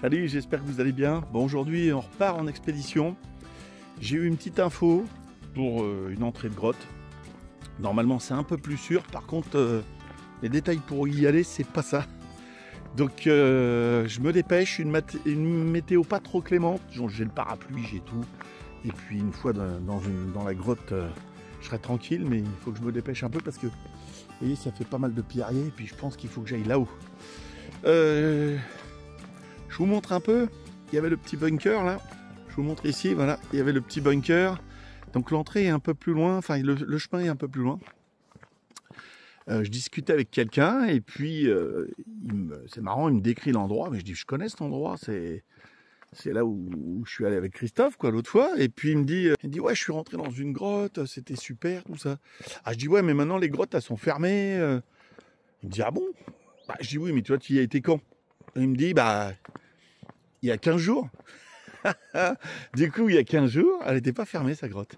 Salut, j'espère que vous allez bien. Bon, aujourd'hui, on repart en expédition. J'ai eu une petite info pour une entrée de grotte. Normalement, c'est un peu plus sûr. Par contre, les détails pour y aller, c'est pas ça. Donc, je me dépêche. Une météo pas trop clémente. J'ai le parapluie, j'ai tout. Et puis, une fois dans la grotte, je serai tranquille. Mais il faut que je me dépêche un peu parce que, vous voyez, ça fait pas mal de pierriers. Et puis, je pense qu'il faut que j'aille là-haut. Je vous montre un peu, il y avait le petit bunker là, je vous montre ici, voilà, il y avait le petit bunker, donc l'entrée est un peu plus loin, enfin le chemin est un peu plus loin. Je discutais avec quelqu'un et puis c'est marrant, il me décrit l'endroit, mais je dis je connais cet endroit, c'est là où je suis allé avec Christophe quoi l'autre fois, et puis il me dit ouais je suis rentré dans une grotte, c'était super tout ça. Ah je dis ouais mais maintenant les grottes elles sont fermées. Il me dit ah bon, bah, je dis oui mais toi tu y as été quand? Et il me dit bah il y a 15 jours. Du coup, il y a 15 jours, elle n'était pas fermée, sa grotte.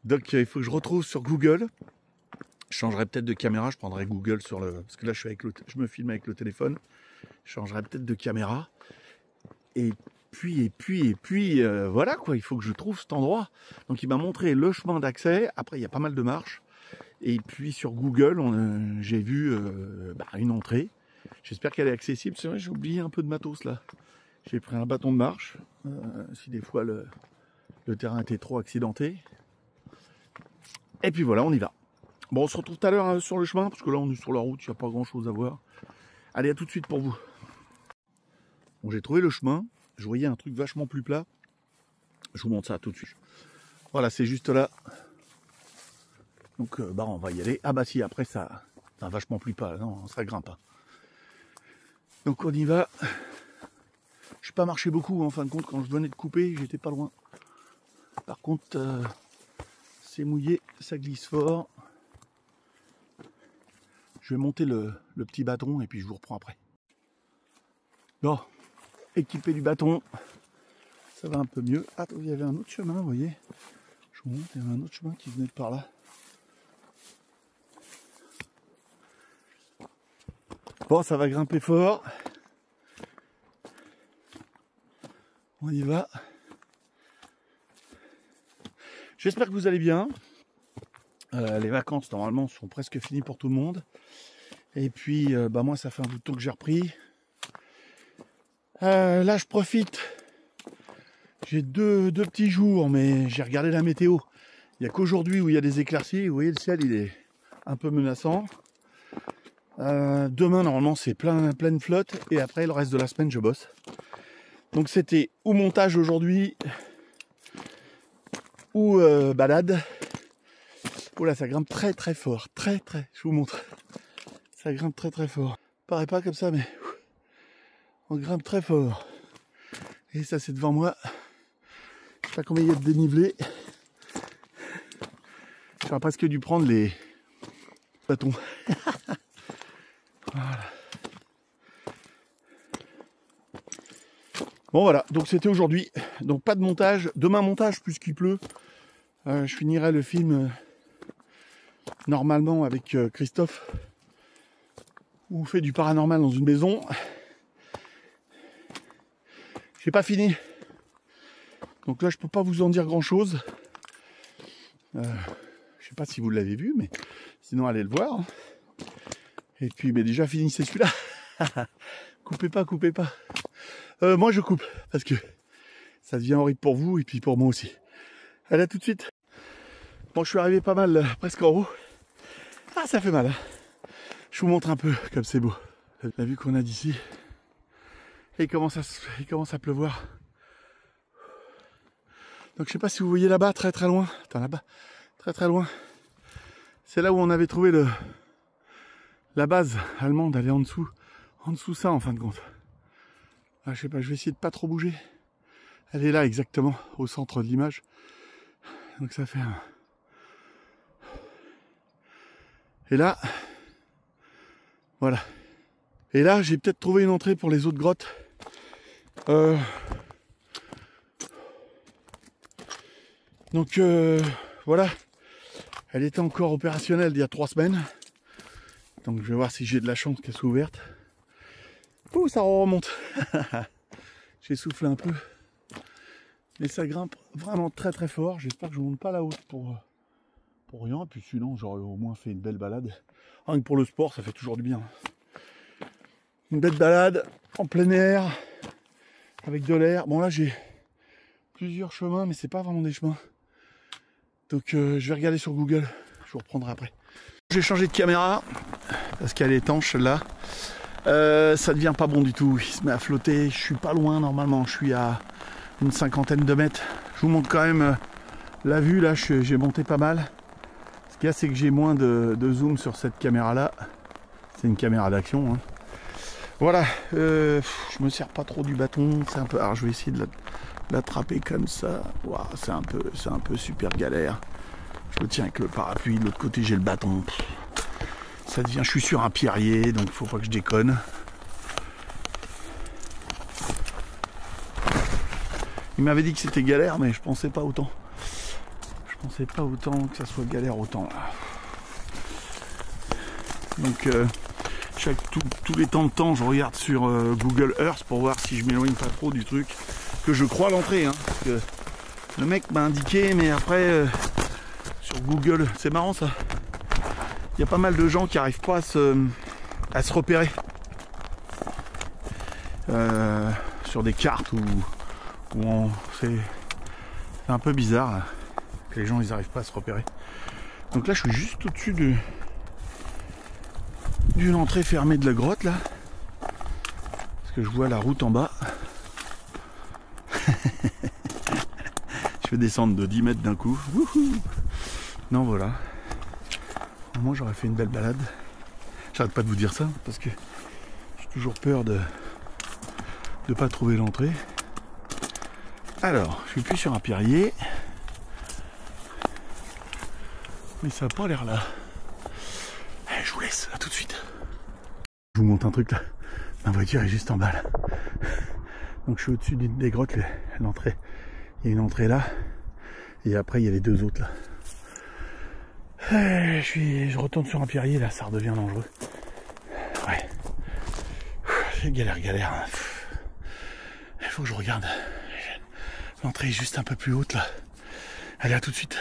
Donc, il faut que je retrouve sur Google. Je changerai peut-être de caméra, je prendrai Google sur le... Parce que là, je me filme avec le téléphone. Je changerai peut-être de caméra. Et puis, voilà quoi, il faut que je trouve cet endroit. Donc, il m'a montré le chemin d'accès. Après, il y a pas mal de marches. Et puis, sur Google, j'ai vu une entrée. J'espère qu'elle est accessible. C'est vrai, j'ai oublié un peu de matos là. J'ai pris un bâton de marche, si des fois le terrain était trop accidenté. Et puis voilà, on y va. Bon, on se retrouve tout à l'heure sur le chemin, parce que là on est sur la route, il n'y a pas grand chose à voir. Allez, à tout de suite pour vous. Bon, j'ai trouvé le chemin, je voyais un truc vachement plus plat. Je vous montre ça tout de suite. Voilà, c'est juste là. Donc, on va y aller. Ah bah si, après ça vachement plus plat, non, ça grimpe. Donc on y va. Je n'ai pas marché beaucoup, en fin de compte, quand je venais de couper, j'étais pas loin. Par contre, c'est mouillé, ça glisse fort. Je vais monter le petit bâton et puis je vous reprends après. Bon, équipé du bâton, ça va un peu mieux. Ah, il y avait un autre chemin, vous voyez. Je vous montre, il y avait un autre chemin qui venait de par là. Bon, ça va grimper fort. On y va. J'espère que vous allez bien. Les vacances normalement sont presque finies pour tout le monde. Et puis moi ça fait un bout de temps que j'ai repris. Là je profite. J'ai deux petits jours, mais j'ai regardé la météo. Il n'y a qu'aujourd'hui où il y a des éclaircies. Vous voyez le ciel il est un peu menaçant. Demain normalement c'est pleine flotte. Et après le reste de la semaine je bosse. Donc c'était ou montage aujourd'hui ou balade. Oh là ça grimpe très très fort, très, je vous montre. Ça grimpe très très fort. Paraît pas comme ça mais on grimpe très fort. Et ça c'est devant moi. Je sais pas combien il y a de dénivelé. J'aurais presque dû prendre les bâtons. Voilà. Bon voilà, donc c'était aujourd'hui. Donc pas de montage. Demain montage puisqu'il pleut. Je finirai le film normalement avec Christophe. Où on fait du paranormal dans une maison. J'ai pas fini. Donc là je peux pas vous en dire grand chose. Je sais pas si vous l'avez vu, mais sinon allez le voir. Et puis mais déjà finissez celui-là. Coupez pas. Moi je coupe parce que ça devient horrible pour vous et puis pour moi aussi. Allez, à tout de suite. Bon, je suis arrivé pas mal, presque en haut. Ah, ça fait mal. Hein. Je vous montre un peu comme c'est beau. La vue qu'on a d'ici. Et il commence à pleuvoir. Donc je sais pas si vous voyez là-bas, très loin. Attends, là-bas, très loin. C'est là où on avait trouvé la base allemande. Elle est en dessous ça en fin de compte. Ah, je sais pas, je vais essayer de pas trop bouger. Elle est là exactement au centre de l'image. Donc ça fait un... Et là, voilà. Et là, j'ai peut-être trouvé une entrée pour les autres grottes. Donc voilà. Elle était encore opérationnelle il y a 3 semaines. Donc je vais voir si j'ai de la chance qu'elle soit ouverte. Ouh, ça remonte. J'ai soufflé un peu. Mais ça grimpe vraiment très très fort. J'espère que je ne monte pas la haute pour rien. Et puis sinon, j'aurais au moins fait une belle balade. Rien que pour le sport, ça fait toujours du bien. Une belle balade en plein air, avec de l'air. Bon là, j'ai plusieurs chemins, mais c'est pas vraiment des chemins. Donc je vais regarder sur Google. Je vous reprendrai après. J'ai changé de caméra parce qu'elle est étanche là. Ça devient pas bon du tout. Il se met à flotter. Je suis pas loin normalement. Je suis à une cinquantaine de mètres. Je vous montre quand même la vue là. J'ai monté pas mal. Ce qu'il y a, c'est que j'ai moins de zoom sur cette caméra là. C'est une caméra d'action. Hein. Voilà. Je me sers pas trop du bâton. C'est un peu. Alors je vais essayer de l'attraper comme ça. Wow, c'est un peu super galère. Je le tiens avec le parapluie. De l'autre côté, j'ai le bâton. Ça devient. Je suis sur un pierrier, donc faut pas que je déconne. Il m'avait dit que c'était galère, mais je pensais pas autant. Je pensais pas autant que ça soit galère autant là. Donc tous les temps de temps, je regarde sur Google Earth pour voir si je m'éloigne pas trop du truc que je crois à l'entrée. Hein, parce que le mec m'a indiqué, mais après sur Google, c'est marrant ça. Il y a pas mal de gens qui n'arrivent pas à se repérer sur des cartes c'est un peu bizarre là, que les gens ils n'arrivent pas à se repérer. Donc là je suis juste au-dessus d'une entrée fermée de la grotte là, parce que je vois la route en bas. Je vais descendre de 10 mètres d'un coup. Wouhou. Non voilà. Moi j'aurais fait une belle balade. J'arrête pas de vous dire ça parce que j'ai toujours peur de pas trouver l'entrée. Alors, je suis plus sur un pierrier. Mais ça n'a pas l'air là. Allez, je vous laisse, à tout de suite. Je vous montre un truc là. Ma voiture est juste en bas là. Donc je suis au-dessus des grottes, l'entrée. Il y a une entrée là. Et après il y a les deux autres là. Je retourne sur un pierrier là, ça redevient dangereux. Ouais. C'est galère. Il faut que je regarde. L'entrée est juste un peu plus haute là. Allez, à tout de suite.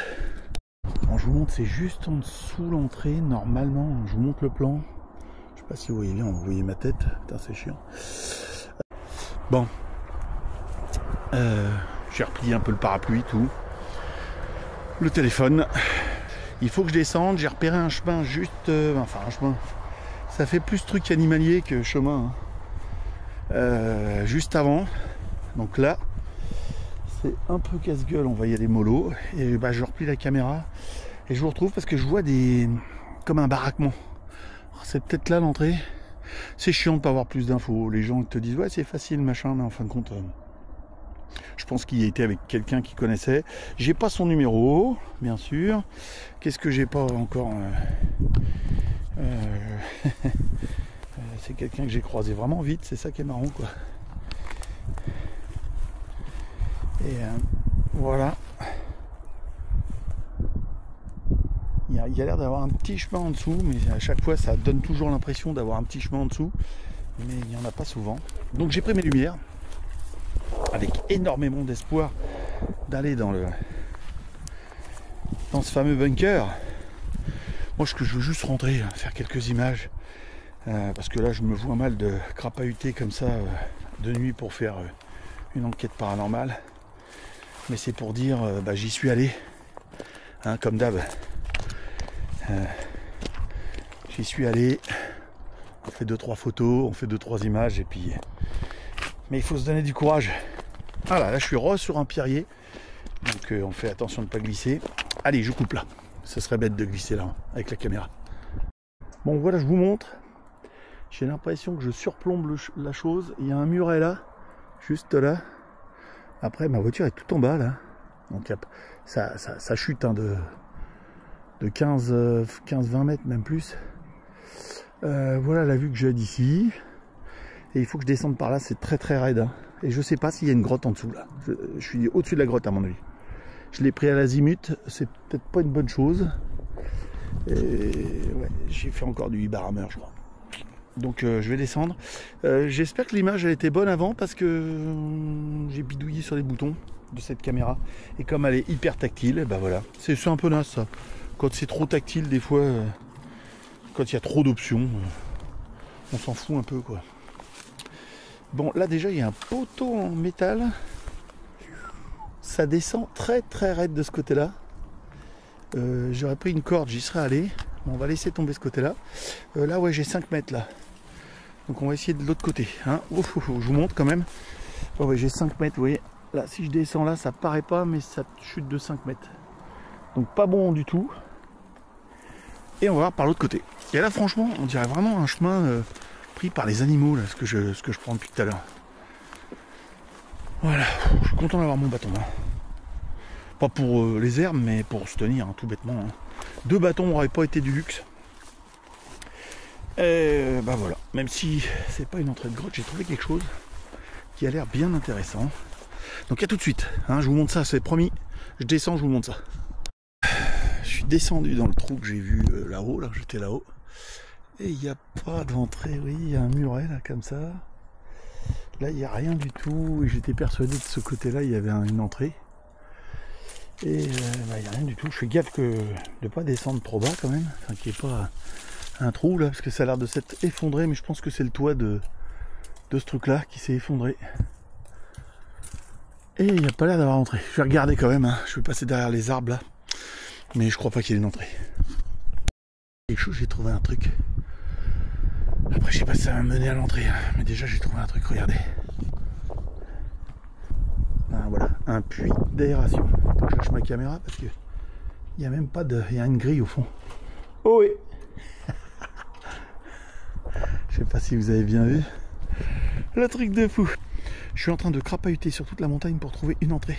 Bon, je vous montre, c'est juste en dessous l'entrée. Normalement, je vous montre le plan. Je sais pas si vous voyez bien, vous voyez ma tête. Putain, c'est chiant. Bon. J'ai replié un peu le parapluie, tout. Le téléphone. Il faut que je descende. J'ai repéré un chemin juste... enfin, un chemin. Ça fait plus truc animalier que chemin. Hein. Juste avant. Donc là... C'est un peu casse-gueule, on va y aller mollo. Et bah, je replie la caméra et je vous retrouve parce que je vois comme un baraquement. C'est peut-être là l'entrée. C'est chiant de pas avoir plus d'infos. Les gens te disent ouais c'est facile machin, mais en fin de compte, je pense qu'il y était avec quelqu'un qui connaissait. J'ai pas son numéro, bien sûr. Qu'est-ce que j'ai pas encore c'est quelqu'un que j'ai croisé vraiment vite, c'est ça qui est marrant quoi. Et voilà. Il y a l'air d'avoir un petit chemin en dessous, mais à chaque fois ça donne toujours l'impression d'avoir un petit chemin en dessous, mais il n'y en a pas souvent. Donc j'ai pris mes lumières, avec énormément d'espoir d'aller dans ce fameux bunker. Moi ce que je veux juste rentrer, faire quelques images, parce que là je me vois mal de crapahuter comme ça de nuit pour faire une enquête paranormale. Mais c'est pour dire, bah, j'y suis allé, hein, comme d'hab. J'y suis allé, on fait 2-3 photos, on fait 2-3 images, et puis... Mais il faut se donner du courage. Voilà, là je suis sur un pierrier, donc on fait attention de ne pas glisser. Allez, je coupe là, ce serait bête de glisser là, avec la caméra. Bon voilà, je vous montre. J'ai l'impression que je surplombe la chose. Il y a un muret là, juste là. Après, ma voiture est tout en bas, là. Donc, ça chute hein, de 15-20 mètres, même plus. Voilà la vue que j'ai d'ici. Et il faut que je descende par là, c'est très très raide. Hein. Et je sais pas s'il y a une grotte en dessous, là. Je suis au-dessus de la grotte, à mon avis. Je l'ai pris à l'azimut, c'est peut-être pas une bonne chose. Et ouais, j'ai fait encore du Ibarhammer, je crois. Donc je vais descendre. J'espère que l'image a été bonne avant parce que j'ai bidouillé sur les boutons de cette caméra. Et comme elle est hyper tactile, bah voilà. C'est un peu naze ça. Quand c'est trop tactile, des fois, quand il y a trop d'options, on s'en fout un peu quoi. Bon, là déjà il y a un poteau en métal. Ça descend très très raide de ce côté-là. J'aurais pris une corde, j'y serais allé. Bon, on va laisser tomber ce côté-là. Là, ouais, j'ai 5 mètres là. Donc on va essayer de l'autre côté. Hein. Ouf, je vous montre quand même. Oh, ouais, j'ai 5 mètres, vous voyez. Là, si je descends là, ça paraît pas, mais ça chute de 5 mètres. Donc pas bon du tout. Et on va voir par l'autre côté. Et là, franchement, on dirait vraiment un chemin pris par les animaux, là, ce que je prends depuis tout à l'heure. Voilà, je suis content d'avoir mon bâton. Hein. Pas pour les herbes, mais pour se tenir, hein, tout bêtement. Hein. 2 bâtons n'auraient pas été du luxe. Et bah voilà, même si c'est pas une entrée de grotte, j'ai trouvé quelque chose qui a l'air bien intéressant. Donc à tout de suite, hein, je vous montre ça, c'est promis. Je descends, je vous montre ça. Je suis descendu dans le trou que j'ai vu là-haut, là, j'étais là-haut. Et il n'y a pas d'entrée, oui, il y a un muret là comme ça. Là il n'y a rien du tout, et j'étais persuadé de ce côté-là il y avait une entrée. Et bah, il n'y a rien du tout, je fais gaffe de ne pas descendre trop bas quand même, enfin qu'il n'y ait pas un trou là, parce que ça a l'air de s'être effondré, mais je pense que c'est le toit de ce truc là qui s'est effondré. Et il n'y a pas l'air d'avoir entrée. Je vais regarder quand même, hein. Je vais passer derrière les arbres là, mais je crois pas qu'il y ait une entrée. Quelque chose, j'ai trouvé un truc. Après je sais pas si ça va me mener à l'entrée, hein. Mais déjà j'ai trouvé un truc, regardez. Ah, voilà, un puits d'aération. Je cherche ma caméra parce que il n'y a même pas de. Il y a une grille au fond. Oh oui. Je sais pas si vous avez bien vu. Le truc de fou. Je suis en train de crapahuter sur toute la montagne pour trouver une entrée.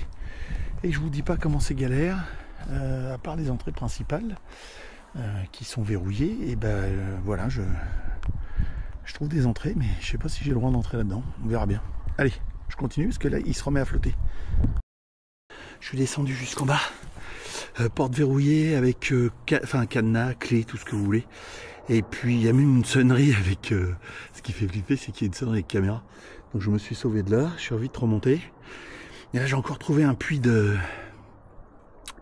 Et je vous dis pas comment c'est galère. À part les entrées principales qui sont verrouillées. Et ben voilà, je trouve des entrées, mais je sais pas si j'ai le droit d'entrer là-dedans. On verra bien. Allez, je continue parce que là il se remet à flotter. Je suis descendu jusqu'en bas. Porte verrouillée avec cadenas, clé, tout ce que vous voulez. Et puis il y a même une sonnerie avec ce qui fait flipper, c'est qu'il y a une sonnerie avec caméra. Donc je me suis sauvé de là, je suis vite remonté. Et là j'ai encore trouvé un puits de.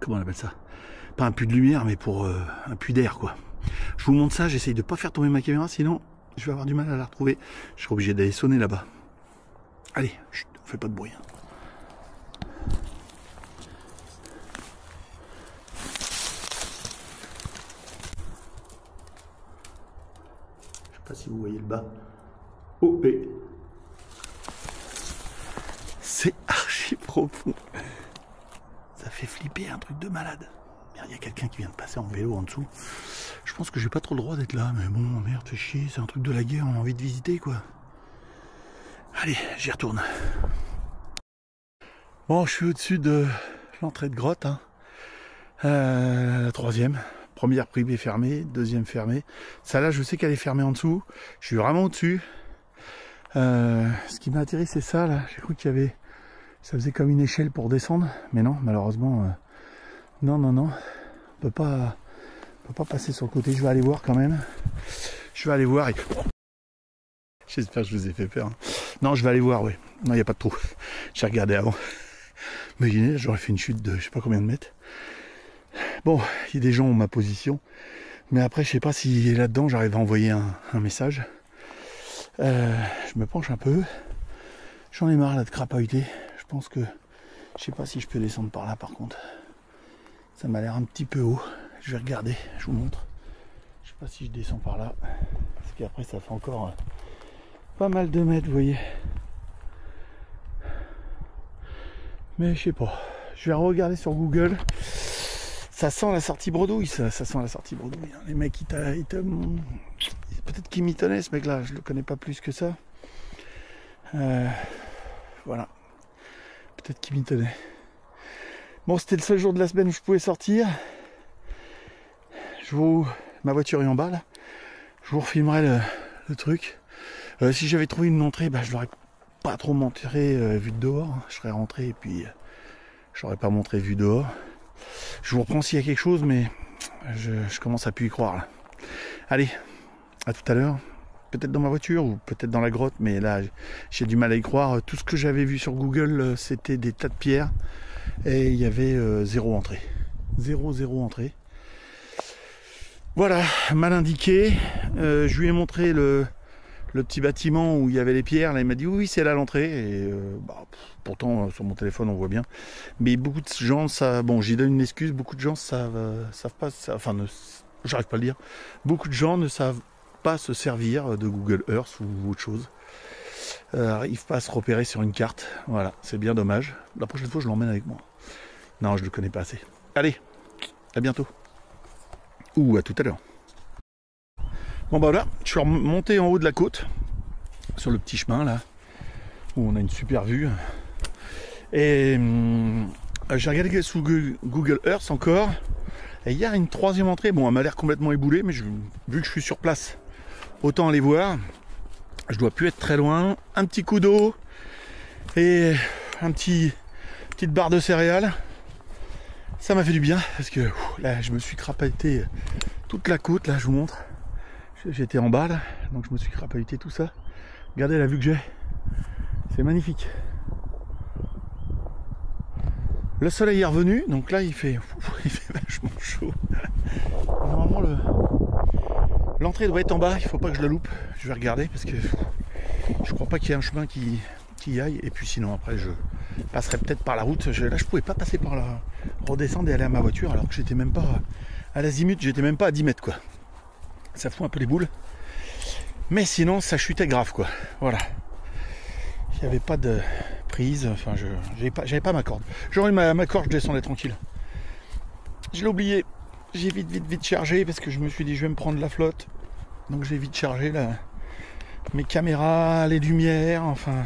Comment on appelle ça? Pas un puits de lumière, mais pour un puits d'air quoi. Je vous montre ça, j'essaye de pas faire tomber ma caméra, sinon je vais avoir du mal à la retrouver. Je serai obligé d'aller sonner là-bas. Allez, chut, on fait pas de bruit. Hein. Je sais pas si vous voyez le bas. OP. C'est archi profond. Ça fait flipper, un truc de malade. Merde, il y a quelqu'un qui vient de passer en vélo en dessous. Je pense que j'ai pas trop le droit d'être là, mais bon, merde, fais chier, c'est un truc de la guerre, on a envie de visiter quoi. Allez, j'y retourne. Bon, je suis au-dessus de l'entrée de grotte. Hein. La troisième. Première privée fermée, deuxième fermée. Ça là, je sais qu'elle est fermée en dessous. Je suis vraiment au-dessus. Ce qui m'a atterri, c'est ça là. J'ai cru qu'il y avait. Ça faisait comme une échelle pour descendre. Mais non, malheureusement. Non. On peut pas passer sur le côté. Je vais aller voir quand même. Je vais aller voir. Et... J'espère que je vous ai fait peur. Hein. Non, je vais aller voir, oui. Non, il n'y a pas de trou. J'ai regardé avant. Imaginez, j'aurais fait une chute de je sais pas combien de mètres. Bon, il y a des gens en ma position. Mais après, je sais pas si là-dedans, j'arrive à envoyer un message. Je me penche un peu. J'en ai marre là de crapahuter. Je pense que je sais pas si je peux descendre par là par contre. Ça m'a l'air un petit peu haut. Je vais regarder, je vous montre. Je sais pas si je descends par là. Parce qu'après ça fait encore pas mal de mètres, vous voyez. Mais je sais pas. Je vais regarder sur Google. Ça sent la sortie bredouille, ça sent la sortie bredouille. Les mecs, peut-être qu'ils m'y tenaient, ce mec-là. Je le connais pas plus que ça. Voilà. Peut-être qu'il m'y tenait. Bon, c'était le seul jour de la semaine où je pouvais sortir. Ma voiture est en bas, là. Je vous refilmerai le truc. Si j'avais trouvé une entrée, bah, je l'aurais pas trop montré vue de dehors. Je serais rentré et puis je n'aurais pas montré vue dehors. Je vous reprends s'il y a quelque chose, mais je commence à plus y croire là. Allez, à tout à l'heure. peut-être dans ma voiture ou peut-être dans la grotte, mais là j'ai du mal à y croire. Tout ce que j'avais vu sur Google, c'était des tas de pierres et il y avait zéro entrée. Zéro entrée. Voilà, mal indiqué. Je lui ai montré le petit bâtiment où il y avait les pierres. Là, il m'a dit oui, c'est là l'entrée. Et pourtant, sur mon téléphone, on voit bien. Mais beaucoup de gens, ça, bon, j'y donne une excuse. Beaucoup de gens savent pas, enfin, j'arrive pas à le dire. Beaucoup de gens ne savent pas se servir de Google Earth ou autre chose. N'arrivent pas à se repérer sur une carte. Voilà, c'est bien dommage. La prochaine fois, je l'emmène avec moi. Non, je le connais pas assez. Allez, à bientôt. Ou à tout à l'heure. Bon bah voilà, je suis remonté en haut de la côte, sur le petit chemin là, où on a une super vue. Et j'ai regardé sous Google Earth encore, et il y a une troisième entrée. Bon, elle m'a l'air complètement éboulée, mais vu que je suis sur place, autant aller voir. Je dois plus être très loin. Un petit coup d'eau et petite barre de céréales. Ça m'a fait du bien parce que là je me suis crapahuté toute la côte, là je vous montre. J'étais en bas là, donc je me suis crapahuté tout ça. Regardez la vue que j'ai. C'est magnifique. Le soleil est revenu, donc là il fait vachement chaud. Normalement l'entrée doit être en bas, il faut pas que je la loupe. Je vais regarder parce que je crois pas qu'il y ait un chemin qui y aille. Et puis sinon après je passerai peut-être par la route. Là je pouvais pas passer par là, redescendre et aller à ma voiture alors que j'étais même pas à l'azimut, j'étais même pas à 10 mètres quoi. Ça fout un peu les boules. Mais sinon ça chutait grave quoi. Voilà. Il n'y avait pas de prise, enfin j'avais pas ma corde. J'aurais eu ma corde, je descendais tranquille. Je l'ai oublié. J'ai vite chargé parce que je me suis dit je vais me prendre la flotte. Donc j'ai vite chargé là, mes caméras, les lumières, enfin.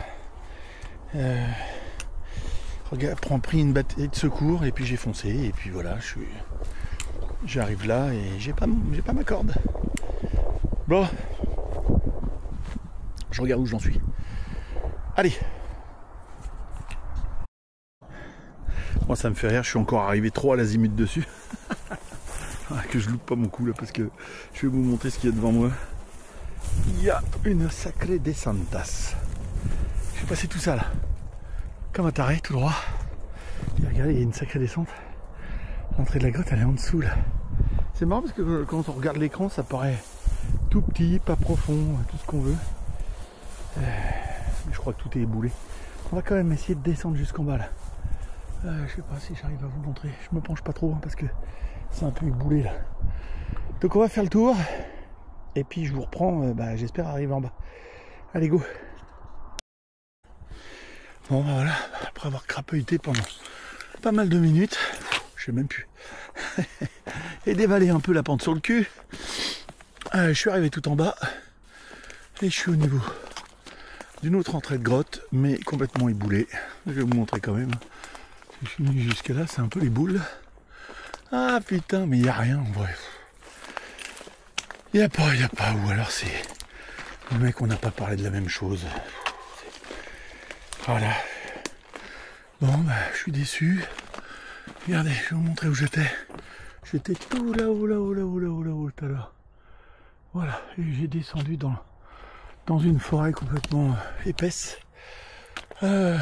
Pris une batterie de secours et puis j'ai foncé et puis voilà, j'arrive là et j'ai pas ma corde. Bon, je regarde où j'en suis. Allez. Moi ça me fait rire, je suis encore arrivé trop à l'azimut dessus. Que je loupe pas mon coup là parce que je vais vous montrer ce qu'il y a devant moi. Il y a une sacrée descentas. Je vais passer tout ça là. Comme un taré, tout droit. Et regardez, il y a une sacrée descente. L'entrée de la grotte, elle est en dessous là. C'est marrant parce que quand on regarde l'écran, ça paraît tout petit, pas profond, tout ce qu'on veut. Mais je crois que tout est éboulé. On va quand même essayer de descendre jusqu'en bas là. Je sais pas si j'arrive à vous montrer. Je me penche pas trop hein, parce que c'est un peu éboulé là. Donc on va faire le tour. Et puis je vous reprends, j'espère arriver en bas. Allez go. Bon bah voilà, après avoir crapahuté pendant pas mal de minutes, je sais même plus, et dévaler un peu la pente sur le cul, je suis arrivé tout en bas et je suis au niveau d'une autre entrée de grotte, mais complètement éboulée. Je vais vous montrer quand même. Je suis venu jusqu'à là, c'est un peu les boules. Ah putain, mais il n'y a rien en vrai. Il n'y a pas, ou alors c'est le mec, on n'a pas parlé de la même chose. Voilà. Bon, je suis déçu. Regardez, je vais vous montrer où j'étais. J'étais tout là-haut, tout à l'heure. Voilà, et j'ai descendu dans une forêt complètement épaisse. Je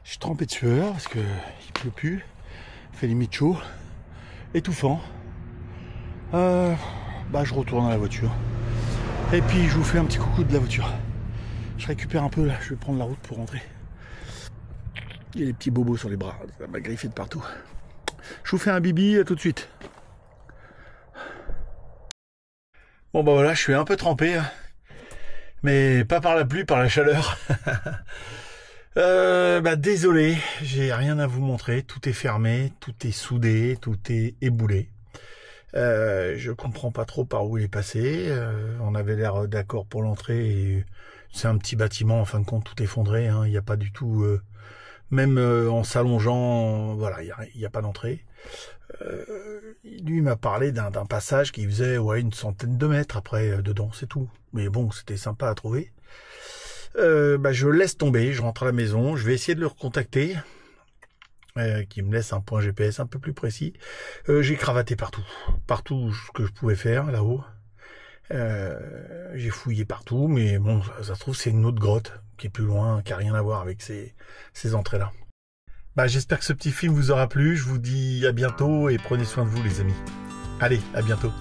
suis trempé de sueur parce que il pleut plus. Il fait limite chaud. Étouffant. Je retourne à la voiture. Et puis je vous fais un petit coucou de la voiture. Je récupère un peu là, je vais prendre la route pour rentrer. Il y a des petits bobos sur les bras, ça m'a griffé de partout. Je vous fais un bibi, à tout de suite. Bon bah voilà, je suis un peu trempé. Mais pas par la pluie, par la chaleur. Désolé, j'ai rien à vous montrer. Tout est fermé, tout est soudé, tout est éboulé. Je comprends pas trop par où il est passé. On avait l'air d'accord pour l'entrée et c'est un petit bâtiment, en fin de compte, tout effondré. Hein. Il n'y a pas du tout, même en s'allongeant, voilà, il n'y a pas d'entrée. Lui m'a parlé d'un passage qui faisait une centaine de mètres après dedans, c'est tout. Mais bon, c'était sympa à trouver. Je laisse tomber, je rentre à la maison, je vais essayer de le recontacter. Qui me laisse un point GPS un peu plus précis. J'ai cravaté partout ce que je pouvais faire là-haut. J'ai fouillé partout, mais bon, ça se trouve c'est une autre grotte qui est plus loin, qui a rien à voir avec ces entrées-là. Bah, j'espère que ce petit film vous aura plu. Je vous dis à bientôt et prenez soin de vous, les amis. Allez, à bientôt.